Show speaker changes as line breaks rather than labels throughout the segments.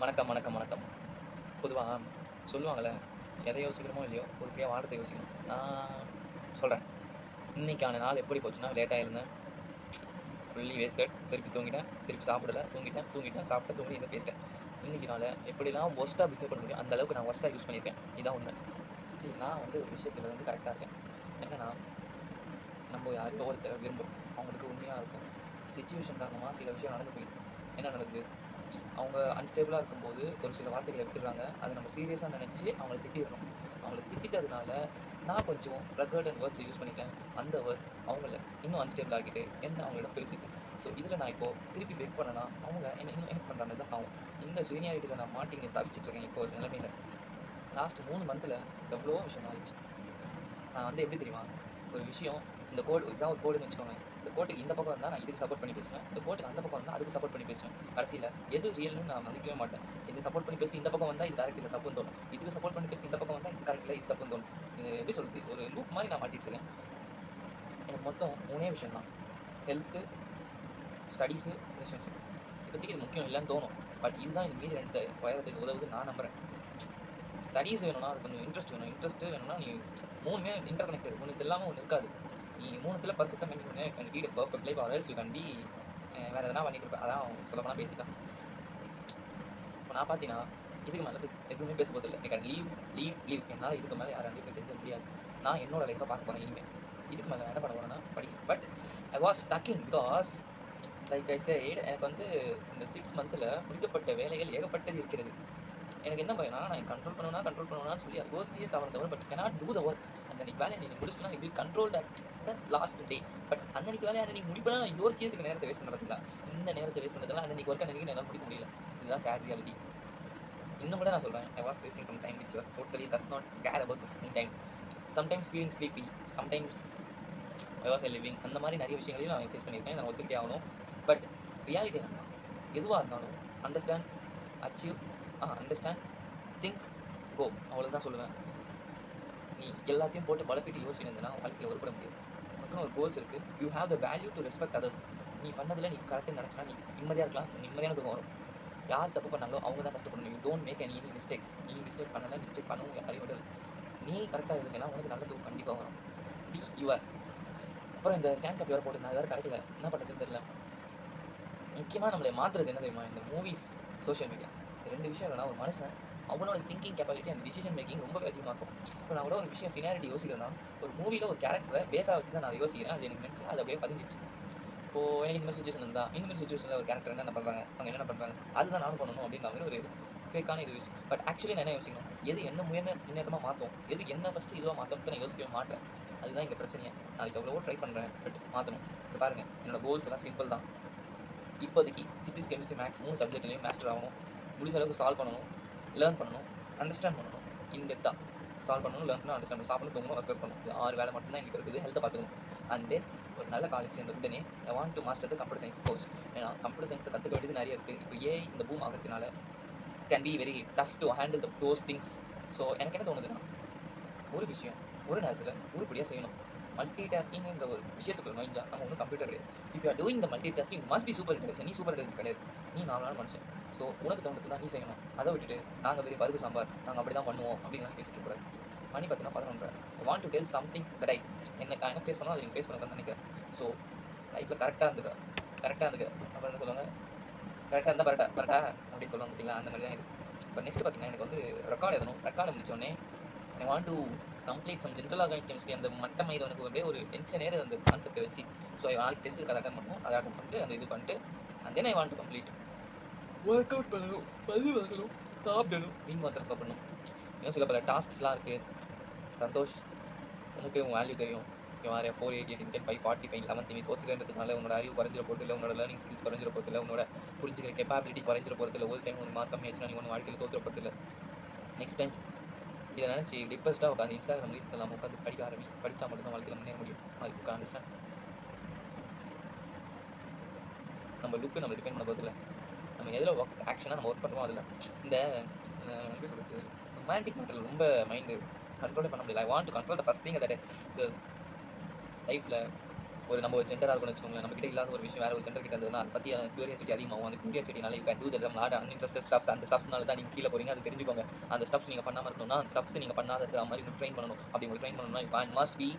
வணக்கம், வணக்கம், வணக்கம். பொதுவா சொல்லுவாங்கல்ல, எதை யோசிக்கிறோமோ இல்லையோ, உருப்படியா வாழறத யோசிக்கணும். நான் சொல்றேன். இன்னைக்கான நாள் எப்படி போச்சுன்னா, லேட்டா எழுந்தேன். Fully wasted. திருப்பி தூங்கிட்டேன். திருப்பி சாப்பிடல. தூங்கிட்டேன், தூங்கிட்டேன், சாப்பிட்டேன், தூங்கி இத பேசிட்டேன். இன்னைக்கு நாள எப்படிலாம் வொர்ஸ்ட்டா பிஹேவ் பண்ண முடியும், அந்த அளவுக்கு நான் வொர்ஸ்ட்டா யூஸ் பண்ணியிருக்கேன். இதான் உண்மை. நான் வந்து ஒரு விஷயத்துல வந்து கரெக்ட்டா இருக்கேன். என்னன்னா, நம்ம யாரையோ ஒருத்தர விரும்புறோம். அவங்களுக்கு உண்மையா இருக்கோம். சிச்சுவேஷன் காரணமா சில விஷயம் நடந்து போயிடுது. என்ன நடக்குது? அவங்க அன்ஸ்டேபிளா இருக்கும்போது ஒரு சில வார்த்தைகள விட்டுர்றாங்க. அத நம்ம சீரியஸா நெனச்சு அவங்கள திட்டிர்றோம். அவங்கள திட்டிட்டதுனால நான் கொஞ்சம் ரகட் அண்ட் வேர்ட்ஸ் யூஸ் பண்ணிட்டேன். அந்த வேர்ட்ஸ் அவங்கள இன்னும் அன்ஸ்டேபிள் ஆக்கிட்டு என்ன அவங்களோட பிரிச்சுட்டேன். இதுல நான் இப்போ திருப்பி பெக் பண்ணனா, அவங்க என்ன இன்னும் ஹேட் பண்ற மாரி தான் ஆகும். இந்த சுயநியாயத்துல நான் மாட்டின்னு தவிச்சுட்டு இருக்கேன் இப்போ ஒரு நிலைமையில. லாஸ்ட் 3 மந்த்ல எவ்வளவோ விஷயம் ஆயிடுச்சு. நான் வந்து எப்படி தெரியுமா? ஒரு விஷயம் இந்த கோடு இதான் ஒரு கோடுன்னு வச்சுக்கோங்க. இந்த கோட்டுக்கு இந்த பக்கம் இருந்தா நான் இதுக்கு சப்போர்ட் பண்ணி பேசுவேன். இந்த கோட்டுக்கு அந்த பக்கம் இருந்தா அதுக்கு சப்போர்ட் பண்ணி பேசுவேன். கடைசியில எது ரியல்ன்னு நான் மதிக்கவே மாட்டேன். இதுக்கு சப்போர்ட் பண்ணி பேசி இந்த பக்கம் வந்தா இது கரெக்ட் இல்ல தப்புன்னு தோணும். இதுக்கு சப்போர்ட் பண்ணி பேசி இந்த பக்கம் வந்தா இது கரெக்ட் இல்ல இது தப்புன்னு தோணும். இது எப்படி சொல்றது? ஒரு லூப் மாரி நான் மாட்டிட்டு இருக்கேன். எனக்கு மொத்தம் 3 விஷயம் தான். Health, studies, relationship. இப்போதைக்கு இது முக்கியம் இல்லன்னு தோணும். பட் இதுதான் இந்த மீதி 2 உயரத்துக்கு உதவுதுன்னு நான் நம்புறேன். ஸ்டடீஸ் வேணும்னா அதுக்கு கொஞ்சம் இன்ட்ரெஸ்ட் வேணும். இன்ட்ரெஸ்ட் வேணும்னா நீ 3மே இன்டர் கனெக்டட். ஒண்ணு இல்லாம ஒண்ணு இருக்காது. நீ 3த்துல பெர்ஃபெக்ட்டா மெயின்டெயின் பண்ணு. You can lead a perfect life or else you can be வேற எதனா பண்ணிட்டு இருப்ப. அதான் சொல்லப்போனா பேசிக்கா. இப்ப நான் பார்த்தீங்கன்னா, இதுக்கு மேல எதுவுமே பேச போறதில்ல. I can leave. என்னால இதுக்கு மேல யாராலயும் போய் பேச முடியாது. நான் என்னோட லைஃப்ப பார்க்க போறேன் இனிமே. இதுக்கு மேல நான் என்ன பண்ண போறேன்னா படிக்கணும். But I was stucking because like I said எனக்கு வந்து இந்த 6 மந்த்ல முடிக்கப்பட்ட வேலைகள் ஏகப்பட்டது இருக்கிறது. எனக்கு என்ன பயம்னா, நான் கண்ட்ரோல் பண்ணுவேனான்னு சொல்லி யோசிச்சே சாவறேன் தவிர, but cannot do the work. அன்னன்னைக்கு வேலைய நீ முடிச்சுட்டனா, you will control that last day. But அன்னன்னைக்கு வேலைய அன்னன்னைக்கு முடிப்பேனா, நான் யோசிச்சே சில நேரத்த வேஸ்ட் பண்றது தான். இந்த நேரத்த வேஸ்ட் பண்றதுலாம் அன்னன்னைக்கு ஒர்க் அன்னன்னைக்கு என்னால முடிக்க முடியல. இதுதான் சேட் ரியாலிட்டி. இன்னும் கூட நான் சொல்றேன். I was wasting some time which was totally does not care about the time. Sometimes feeling sleepy, sometimes I was living. அந்த மாரி நெறைய விஷயங்களையும் நான் ஃபேஸ் பண்ணியிருக்கேன். நான் ஒத்துக்கிட்டே ஆகணும். பட் ரியாலிட்டி என்னன்னா, எதுவா இருந்தாலும் அண்டர்ஸ்டாண்ட், அச்சீவ் அண்டர்ஸ்டாண்ட், திங்க், கோ அவ்வளவுதான் சொல்லுவேன். நீ எல்லாத்தையும் போட்டு குழப்பிட்டு யோசிச்சுட்டு இருந்தேன்னா வாழ்க்கையில உருப்பட முடியாது. உனக்குன்னு ஒரு கோல்ஸ் இருக்கு. You have the value to respect others. நீ பண்ணதுல நீ கரெக்ட்ன்னு நினைச்சனா நீ நிம்மதியா இருக்கலாம். நிம்மதியான தூக்கம் வரும். யார் தப்பு பண்ணாங்களோ அவங்க தான் கஷ்டப்படணும். You don't make any mistakes. நீ மிஸ்டேக் பண்ணல, மிஸ்டேக் பண்ணவும் யாரையும் விடல. நீ கரெக்ட்டா இருந்தீங்கன்னா உனக்கு நல்ல தூக்கம் கண்டிப்பா வரும். Be your. அப்புறம் இந்த ஸ்டாண்ட் காப்பி வேற போட்டிருந்தேன். அது வேற கிடைக்கல. என்ன பண்றதுன்னு தெரியல. முக்கியமா நம்மள மாத்துறது என்ன தெரியுமா? இந்த மூவிஸ், சோசியல் மீடியா. இந்த 2 விஷயம் இல்லன்னா ஒரு மனுஷன் அவனோட thinking capability and decision making ரொம்பவே அதிகமாக்கும். இப்ப நான் கூட ஒரு விஷயம் சினாரிட்டி யோசிக்கிறேன்னா, ஒரு மூவில ஒரு கேரக்டர பேஸா வச்சு தான் நான் யோசிக்கிறேன். அது எனக்கு மென்டலா அது அப்படியே பதிஞ்சிருச்சு. இப்போ எனக்கு இந்த மாரி சிச்சுவேஷன் இருந்தா, இந்த மாரி சிச்சுவேஷன்ல ஒரு கேரக்டர் என்னென்ன பண்றாங்க? அவங்க என்னென்ன பண்றாங்க? அதுதான் நானும் பண்ணணும் அப்படின்ற மாரி ஒரு ஃபேக்கான இது யோசி பட் ஆக்சுவலி நான் என்ன யோசிக்கணும்? எது என்ன முன்னேற்றமா மாத்தும்? எது என்ன ஃபர்ஸ்ட் இதுவா மாத்தும்னு நான் யோசிக்கவே மாட்றேன். அதுதான் இங்க பிரச்சனையே. நான் அதுக்கு எவ்வளவோ ட்ரை பண்றேன். பட் மாத்தணும். இப்ப பாருங்க, என்னோட கோல்ஸ் எல்லாம் சிம்பிள் தான். இப்போதைக்கு பிசிக்ஸ், கெமிஸ்ட்ரி, மேத்ஸ் 3 சப்ஜெக்ட்லயும் மாஸ்டர் ஆகணும். முடிஞ்ச அளவுக்கு சால்வ் பண்ணணும், லேர்ன் பண்ணணும், அண்டர்ஸ்டாண்ட் பண்ணணும். இன் டெப்த்தா சால்வ் பண்ணணும், லேர்ன் பண்ணணும், அண்டர்ஸ்டாண்ட் பண்ணணும். சாப்பிடணும், தூங்கணும், ஒர்க் அவுட் பண்ணணும். இது 6 வேலை மட்டும் தான் எனக்கு இருக்குது. ஹெல்த்த பார்த்துக்கணும். அண்ட் தென் ஒரு நல்ல காலேஜ் சேர்ந்த உடனே I want to master the computer science course. ஏன்னா கம்ப்யூட்டர் சயின்ஸ்ல கத்துக்க வேண்டியது நெறைய இருக்கு. இப்போ ஏஐ இந்த பூம் ஆகறதுனால it can be very tough to handle those things. எனக்கு என்ன தோணுதுன்னா, ஒரு விஷயம் ஒரு நேரத்துல உருப்படியா செய்யணும். மல்டி டாஸ்கிங்ன்ற ஒரு விஷயத்துக்குள்ள நுழைஞ்சா நம்ம ஒண்ணும் கம்ப்யூட்டர் கிடையாது. If you are doing the multi tasking you must be super intelligent. நீ சூப்பர் இன்டெலிஜென்ஸ் கிடையாது. நீ நார்மலான மனுஷன். உனக்கு தோணுனது தான் நீ செய்யணும். அத விட்டுட்டு நாங்க பெரிய பருப்பு சாம்பார், நாங்க அப்படிதான் பண்ணுவோம் அப்படின்லாம் பேசிட்டு இருக்கக்கூடாது. மணி பார்த்தீங்கன்னா 11:30. I want to tell something that நான் என்ன ஃபேஸ் பண்ணணும் அத நீங்க ஃபேஸ் பண்ணுங்கன்னு நினைக்கிறேன். ஸோ லைஃப்ல கரெக்ட்டா இருந்துக்க. கரெக்ட்டா இருந்துக்க. அப்புறம் என்ன சொல்லுவாங்க? கரெக்ட்டா இருந்தா பரட்டா பரட்டா அப்படின்னு சொல்லுவாங்க பார்த்தீங்களா? அந்த மாரி தான் இது. இப்ப நெக்ஸ்ட் பார்த்தீங்கன்னா எனக்கு வந்து ரெக்கார்ட் எழுதணும். ரெக்கார்ட் முடிச்ச உடனே I want to complete some general organic chemistry அந்த மட்டம் இது எனக்கு அப்படியே ஒரு டென்ஷனே அந்த கான்செப்ட்ட வச்சு. நாளைக்கு டெஸ்ட் இருக்கு அத அட்டெண்ட் பண்ணணும். அத அட்டெண்ட் பண்ணிட்டு அந்த இது பண்ணிட்டு and then I want to complete. Work out பண்ணணும், பல்லு விளக்கணும், சாப்பிடணும், மீன் மாத்திரை சாப்பிடணும். இன்னும் சில பல டாஸ்க்ஸ்லாம் இருக்கு. சந்தோஷ், உனக்கு உன் வேல்யூ தெரியும். You are a 488 Intel 545 11th நீ தோத்துட்டேன்றதுனால உன்னோட அறிவு குறைஞ்சிற போறதில்ல, உன்னோட லேர்னிங் ஸ்கில்ஸ் குறைஞ்சிற போறதில்ல, உன்னோட புரிஞ்சுக்கிற கேப்பபிலிட்டி குறைஞ்சிற போறதில்ல. ஒரு டைம் ஒரு மார்க் கம்மியாச்சுன்னா நீ ஒண்ணும் வாழ்க்கையில தோத்துற போறதில்ல. நெக்ஸ்ட் டைம் இத நினைச்சு டிப்ரெஸ்டா உட்காந்து இன்ஸ்டாகிராம் ரீல்ஸ் எல்லாம் உட்காந்து படிக்க ஆரம்பி. படிச்சா மட்டும் தான் வாழ்க்கையில முன்னேற முடியும். அது யூ அண்டர்ஸ்டாண்ட். நம்ம லுக் நம்ம டிஃபைன் பண்ண போறதில்ல. நம்ம எதுல ஆக்ஷனா நம்ம ஒர்க் பண்றோமோ அதுல. இந்த எப்படி சொல்றது? ரொமான்டிக் மேட்டர்ல ரொம்ப மைண்ட் கண்ட்ரோலே பண்ண முடியல. I want to control the first thing that because லைஃப்ல நம்ம ஒரு ஜெண்டரா இருக்கும்னு வச்சுக்கோங்களேன். நம்மகிட்ட இல்லாத ஒரு விஷயம் வேற ஒரு ஜெண்டர் கிட்ட இருந்ததுன்னா, அத பத்தி கியூரியாசிட்டி அதிகமாகும். அந்த கியூரியாசிட்டினால you can do that not uninterested stuffs. அந்த ஸ்டப்ஸ்னால தான் நீங்க கீழ போறீங்க. அது தெரிஞ்சுக்கோங்க. அந்த ஸ்டெப்ஸ் நீங்க பண்ணாம இருக்கணும்னா, அந்த ஸ்டெப்ஸ் நீங்க பண்ணாத இருக்கிற மாரி உங்களுக்கு ட்ரெயின் பண்ணணும். அப்படி உங்களுக்கு ட்ரெயின் பண்ணணும்னா, யூ கேன் மஸ்ட் பி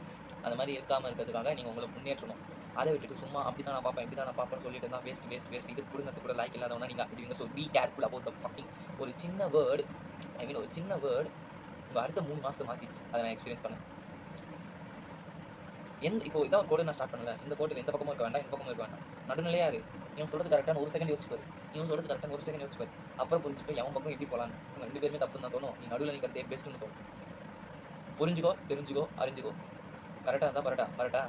அந்த மாரி இருக்காம இருக்கிறதுக்காக நீங்க உங்கள முன்னேற்றணும். அத விட்டுட்டு சும்மா அப்படிதான் நான் பார்ப்பேன், இப்படிதான் நான் பார்ப்பேன்னு சொல்லிட்டு இருந்தா வேஸ்ட், வேஸ்ட், வேஸ்ட். இது புடுங்கறதுக்கு கூட லாய்க்கு இல்லாதவனா நீங்க ஆக்கிடுவீங்க. So be careful about the fucking ஒரு சின்ன வேர்ட் ஐ மீன் ஒரு சின்ன வேர்ட் உங்க அடுத்த 3 மாசத்த மாத்திருச்சு. அத நான் எக்ஸ்பீரியன்ஸ் பண்ணேன். இப்போ இதான் கோடு நான் ஸ்டார்ட் பண்ணல. இந்த கோட்டுல இந்த பக்கமும் இருக்க வேண்டாம், இந்த பக்கமும் இருக்க வேண்டாம். நடுநிலையா இரு. இவன் சொல்றது கரெக்ட்டான்னு 1 செகண்ட் யோசிச்சு பாரு. இவன் சொல்றது கரெக்ட்டான்னு 1 செகண்ட் யோசிச்சு பாரு. அப்புறம் புரிஞ்சுட்டு எவன் பக்கம் எப்படி போலான்னு. உங்க 2 பேருமே தப்புன்னு தான் தோணும். நீ நடுவுல நிக்கிறதே பெஸ்ட்ன்னு தோணும். புரிஞ்சுக்கோ, தெரிஞ்சுக்கோ, அறிஞ்சுக்கோ. கரெக்ட்டா இருந்தா பரட்டா.